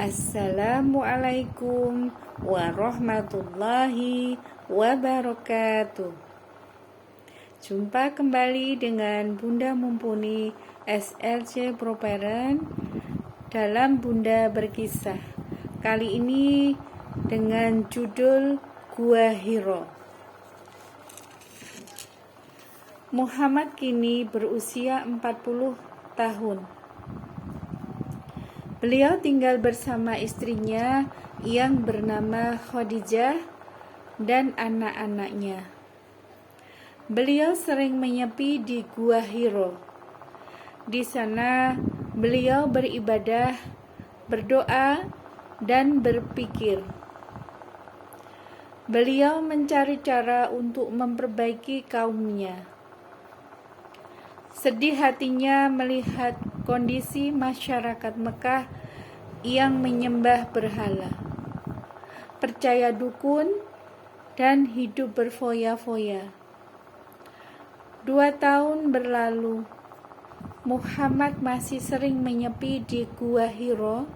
Assalamualaikum warahmatullahi wabarakatuh. Jumpa kembali dengan Bunda Mumpuni SLC Properen dalam Bunda Berkisah. Kali ini dengan judul Gua Hiro. Muhammad kini berusia 40 tahun. Beliau tinggal bersama istrinya yang bernama Khadijah dan anak-anaknya. Beliau sering menyepi di Gua Hiro. Di sana beliau beribadah, berdoa, dan berpikir. Beliau mencari cara untuk memperbaiki kaumnya. Sedih hatinya melihat kondisi masyarakat Mekah yang menyembah berhala, percaya dukun, dan hidup berfoya-foya. 2 tahun berlalu, Muhammad masih sering menyepi di Gua Hiro,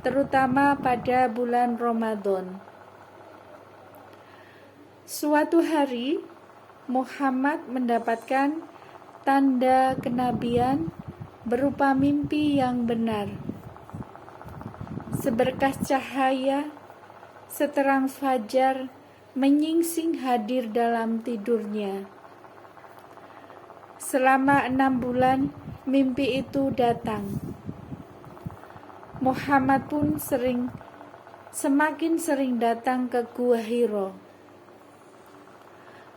terutama pada bulan Ramadan. Suatu hari, Muhammad mendapatkan tanda kenabian berupa mimpi yang benar. Seberkas cahaya seterang fajar menyingsing hadir dalam tidurnya. Selama 6 bulan mimpi itu datang. Muhammad pun semakin sering datang ke Gua Hiro.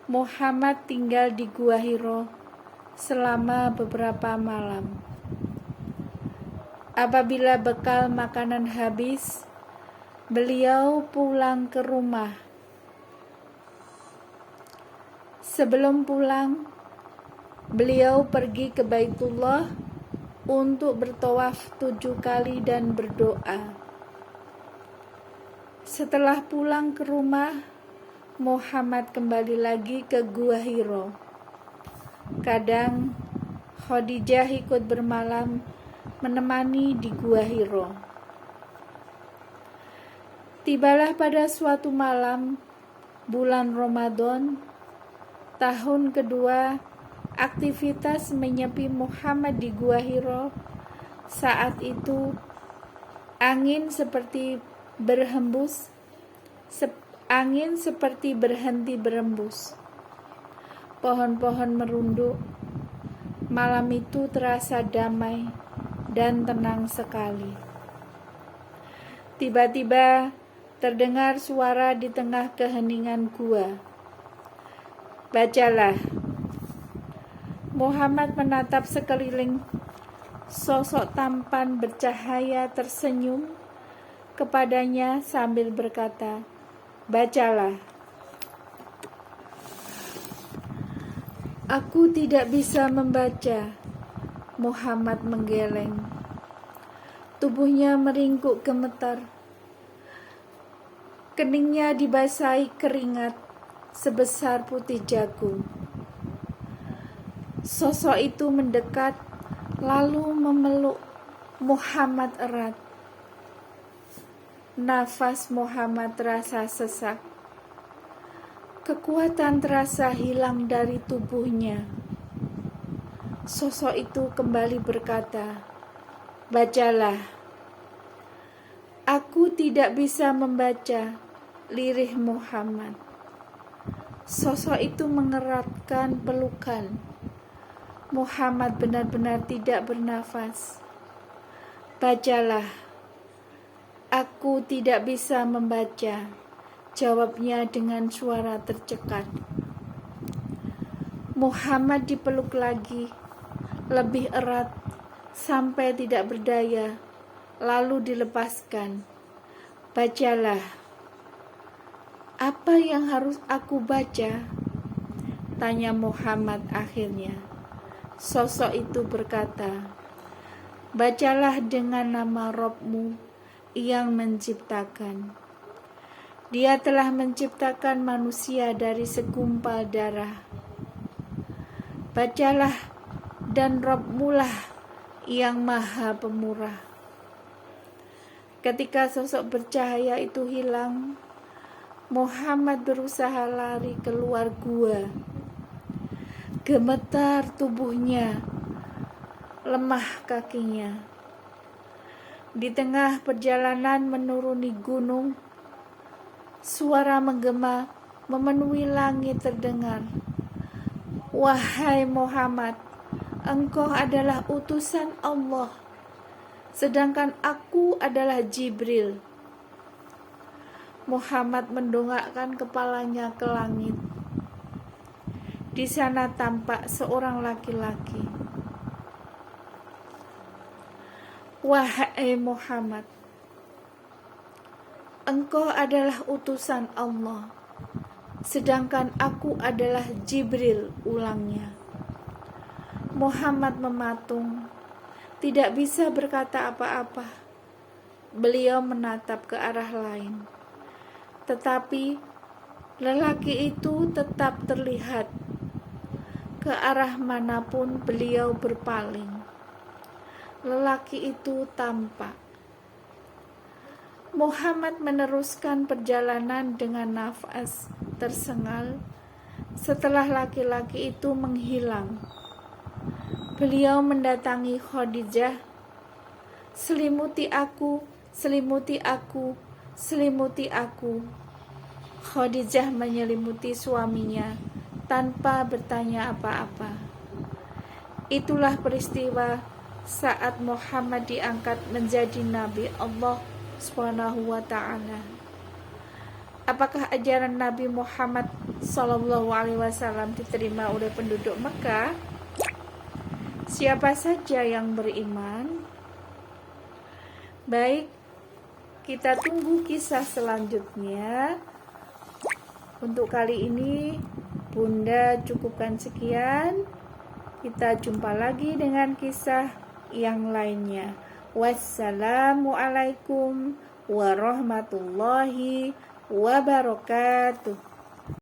Muhammad tinggal di Gua Hiro selama beberapa malam. Apabila bekal makanan habis, beliau pulang ke rumah. Sebelum pulang, beliau pergi ke Baitullah untuk bertawaf 7 kali dan berdoa. Setelah pulang ke rumah, Muhammad kembali lagi ke Gua Hiro. Kadang Khadijah ikut bermalam menemani di Gua Hiro. Tibalah pada suatu malam bulan Ramadan, tahun kedua aktivitas menyepi Muhammad di Gua Hiro. Saat itu angin seperti berhenti berembus. Pohon-pohon merunduk. Malam itu terasa damai dan tenang sekali. Tiba-tiba terdengar suara di tengah keheningan gua. Bacalah. Muhammad menatap sekeliling. Sosok tampan bercahaya tersenyum kepadanya sambil berkata, "Bacalah." "Aku tidak bisa membaca." Muhammad menggeleng. Tubuhnya meringkuk gemetar. Keningnya dibasahi keringat sebesar putih jagung. Sosok itu mendekat lalu memeluk Muhammad erat. Nafas Muhammad terasa sesak. Kekuatan terasa hilang dari tubuhnya. Sosok itu kembali berkata, "Bacalah." "Aku tidak bisa membaca," lirih Muhammad. Sosok itu mengeratkan pelukan. Muhammad benar-benar tidak bernafas. "Bacalah." "Aku tidak bisa membaca," jawabnya dengan suara tercekat. Muhammad dipeluk lagi, lebih erat, sampai tidak berdaya, lalu dilepaskan. "Bacalah." "Apa yang harus aku baca?" tanya Muhammad akhirnya. Sosok itu berkata, "Bacalah dengan nama Rabbmu yang menciptakan. Dia telah menciptakan manusia dari segumpal darah. Bacalah, dan Rabbmu lah yang maha pemurah." Ketika sosok bercahaya itu hilang, Muhammad berusaha lari keluar gua. Gemetar tubuhnya, lemah kakinya. Di tengah perjalanan menuruni gunung, suara menggema memenuhi langit terdengar. Wahai Muhammad, engkau adalah utusan Allah, sedangkan aku adalah Jibril. Muhammad mendongakkan kepalanya ke langit. Di sana tampak seorang laki-laki. Wahai Muhammad, engkau adalah utusan Allah, sedangkan aku adalah Jibril, ulangnya. Muhammad mematung, tidak bisa berkata apa-apa. Beliau menatap ke arah lain. Tetapi lelaki itu tetap terlihat. Ke arah manapun beliau berpaling, lelaki itu tampak. Muhammad meneruskan perjalanan dengan nafas tersengal. Setelah laki-laki itu menghilang, beliau mendatangi Khadijah. Selimuti aku, selimuti aku, selimuti aku. Khadijah menyelimuti suaminya tanpa bertanya apa-apa. Itulah peristiwa saat Muhammad diangkat menjadi Nabi Allah Subhanahu wa ta'ala. Apakah ajaran Nabi Muhammad SAW diterima oleh penduduk Mekah? Siapa saja yang beriman? Baik, kita tunggu kisah selanjutnya. Untuk kali ini Bunda cukupkan sekian. Kita jumpa lagi dengan kisah yang lainnya. Wassalamualaikum warahmatullahi wabarakatuh.